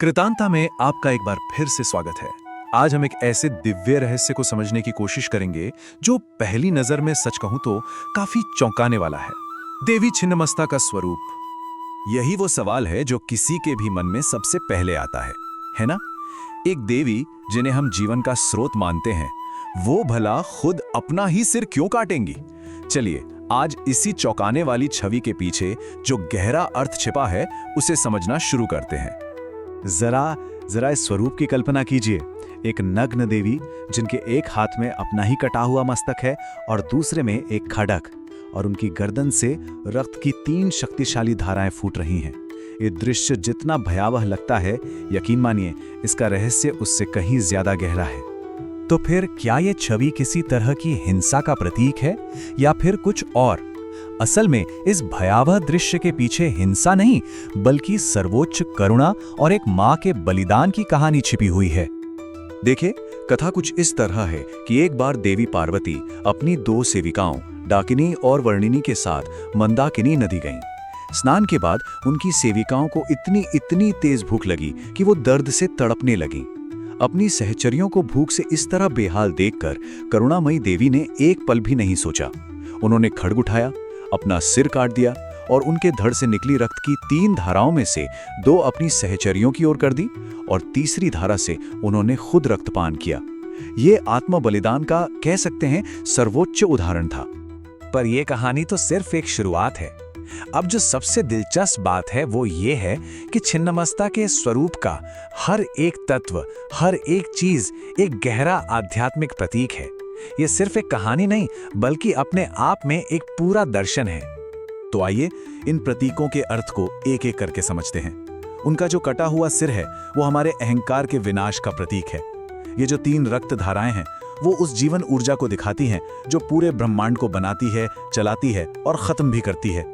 कृतांता में आपका एक बार फिर से स्वागत है। आज हम एक ऐसे दिव्य रहस्य को समझने की कोशिश करेंगे जो पहली नजर में सच कहूं तो काफी चौंकाने वाला है। देवी छिन्नमस्ता का स्वरूप। यही वो सवाल है जो किसी के भी मन में सबसे पहले आता है ना? एक देवी जिन्हें हम जीवन का स्रोत मानते हैं, वो भला खुद अपना ही सिर क्यों काटेंगी? चलिए आज इसी चौंकाने वाली छवि के पीछे जो गहरा अर्थ छिपा है उसे समझना शुरू करते हैं। जरा इस स्वरूप की कल्पना कीजिए। एक नग्न देवी जिनके एक हाथ में अपना ही कटा हुआ मस्तक है और दूसरे में एक खड्ग, और उनकी गर्दन से रक्त की 3 शक्तिशाली धाराएं फूट रही हैं। ये दृश्य जितना भयावह लगता है, यकीन मानिए इसका रहस्य उससे कहीं ज्यादा गहरा है। तो फिर क्या ये छवि किसी तरह की हिंसा का प्रतीक है या फिर कुछ और? असल में इस भयावह दृश्य के पीछे हिंसा नहीं बल्कि सर्वोच्च करुणा और एक मां के बलिदान की कहानी छिपी हुई है। देखिए, कथा कुछ इस तरह है कि एक बार देवी पार्वती अपनी 2 सेविकाओं डाकिनी और वर्णिनी के साथ मंदाकिनी नदी गईं। स्नान के बाद उनकी सेविकाओं को इतनी तेज भूख लगी कि वो दर्द से तड़पने लगीं। अपनी सहचरियों को भूख से इस तरह बेहाल देखकर करुणामयी देवी ने एक पल भी नहीं सोचा। उन्होंने खड्ग उठाया, अपना सिर काट दिया और उनके धड़ से निकली रक्त की 3 धाराओं में से 2 अपनी सहचरियों की ओर कर दी और तीसरी धारा से उन्होंने खुद रक्तपान किया। ये आत्म बलिदान का कह सकते हैं सर्वोच्च उदाहरण था। पर यह कहानी तो सिर्फ एक शुरुआत है। अब जो सबसे दिलचस्प बात है वो ये है कि छिन्नमस्ता के स्वरूप का हर एक तत्व, हर एक चीज एक गहरा आध्यात्मिक प्रतीक है। ये सिर्फ एक कहानी नहीं बल्कि अपने आप में एक पूरा दर्शन है। तो आइए इन प्रतीकों के अर्थ को एक एक करके समझते हैं। उनका जो कटा हुआ सिर है वो हमारे अहंकार के विनाश का प्रतीक है। ये जो 3 रक्त धाराएं हैं वो उस जीवन ऊर्जा को दिखाती हैं जो पूरे ब्रह्मांड को बनाती है, चलाती है और खत्म भी करती है।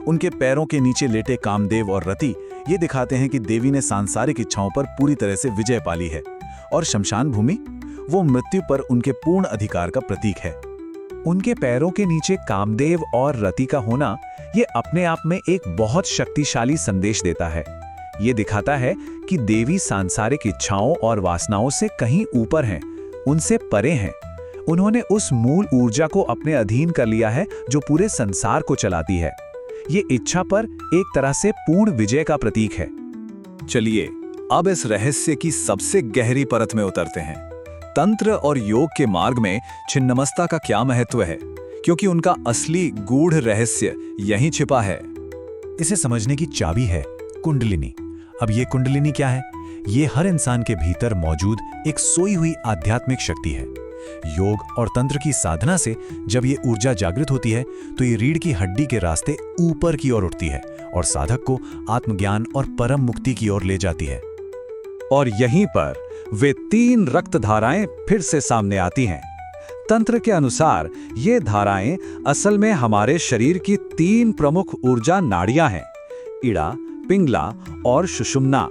उनके पैरों के नीचे लेटे कामदेव और रति ये दिखाते हैं कि देवी ने सांसारिक इच्छाओं पर पूरी तरह से विजय पाली है। और शमशान भूमि, वो मृत्यु पर उनके पूर्ण अधिकार का प्रतीक है। उनके पैरों के नीचे कामदेव और रति का होना ये अपने आप में एक बहुत शक्तिशाली संदेश देता है। ये दिखाता है कि देवी सांसारिक इच्छाओं और वासनाओं से कहीं ऊपर हैं, उनसे परे हैं। उन्होंने उस मूल ऊर्जा को अपने अधीन कर लिया है जो पूरे संसार को चलाती है। ये इच्छा पर एक तरह से पूर्ण विजय का प्रतीक है। चलिए अब इस रहस्य की सबसे गहरी परत में उतरते हैं। तंत्र और योग के मार्ग में छिन्नमस्ता का क्या महत्व है, क्योंकि उनका असली गूढ़ रहस्य यहीं छिपा है। इसे समझने की चाबी है कुंडलिनी। अब ये कुंडलिनी क्या है? ये हर इंसान के भीतर मौजूद एक सोई हुई आध्यात्मिक शक्ति है। योग और तंत्र की साधना से जब ये ऊर्जा जागृत होती है तो ये रीढ़ की हड्डी के रास्ते ऊपर की ओर उठती है और साधक को आत्मज्ञान और परम मुक्ति की ओर ले जाती है। और यहीं पर वे 3 रक्त धाराएं फिर से सामने आती हैं। तंत्र के अनुसार ये धाराएं असल में हमारे शरीर की 3 प्रमुख ऊर्जा नाड़ियां हैं, इड़ा, पिंगला और सुषुम्ना।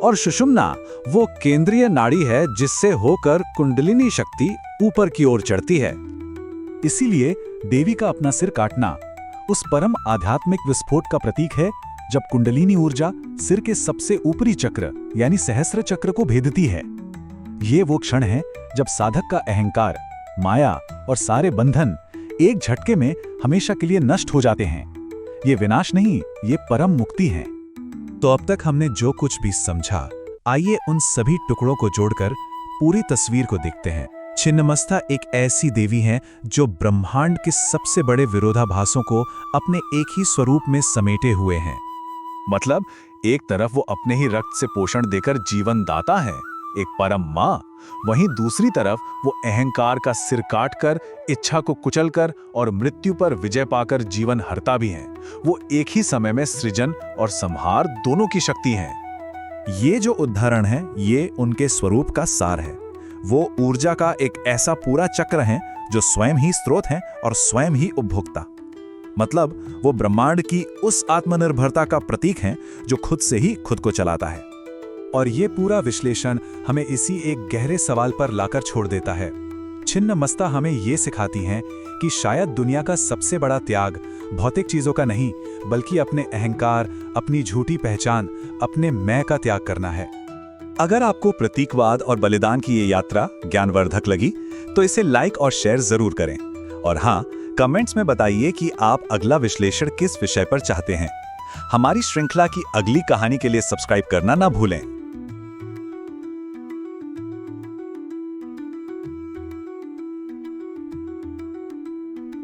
और सुषुम्ना वो केंद्रीय नाड़ी है जिससे होकर कुंडलिनी शक्ति ऊपर की ओर चढ़ती है। इसीलिए देवी का अपना सिर काटना उस परम आध्यात्मिक विस्फोट का प्रतीक है जब कुंडलिनी ऊर्जा सिर के सबसे ऊपरी चक्र यानी सहस्त्र चक्र को भेदती है। ये वो क्षण है जब साधक का अहंकार, माया और सारे बंधन एक झटके में हमेशा के लिए नष्ट हो जाते हैं। ये विनाश नहीं, ये परम मुक्ति है। तो अब तक हमने जो कुछ भी समझा, आइए उन सभी टुकड़ों को जोड़कर पूरी तस्वीर को देखते हैं। छिन्नमस्ता एक ऐसी देवी है जो ब्रह्मांड के सबसे बड़े विरोधाभासों को अपने एक ही स्वरूप में समेटे हुए हैं। मतलब एक तरफ वो अपने ही रक्त से पोषण देकर जीवन दाता है, एक परम माँ, वहीं दूसरी तरफ वो अहंकार का सिर काटकर, इच्छा को कुचलकर और मृत्यु पर विजय पाकर जीवन हरता भी हैं। वो एक ही समय में सृजन और संहार दोनों की शक्ति हैं। ये जो उदाहरण है ये उनके स्वरूप का सार है। वो ऊर्जा का एक ऐसा पूरा चक्र है जो स्वयं ही स्रोत है और स्वयं ही उपभोक्ता। मतलब वो ब्रह्मांड की उस आत्मनिर्भरता का प्रतीक है जो खुद से ही खुद को चलाता है। और ये पूरा विश्लेषण हमें इसी एक गहरे सवाल पर लाकर छोड़ देता है। छिन्नमस्ता हमें ये सिखाती हैं कि शायद दुनिया का सबसे बड़ा त्याग भौतिक चीजों का नहीं बल्कि अपने अहंकार, अपनी झूठी पहचान, अपने मैं का त्याग करना है। अगर आपको प्रतीकवाद और बलिदान की ये यात्रा ज्ञानवर्धक लगी तो इसे लाइक और शेयर जरूर करें। और हाँ, कमेंट्स में बताइए कि आप अगला विश्लेषण किस विषय पर चाहते हैं। हमारी श्रृंखला की अगली कहानी के लिए सब्सक्राइब करना ना भूलें।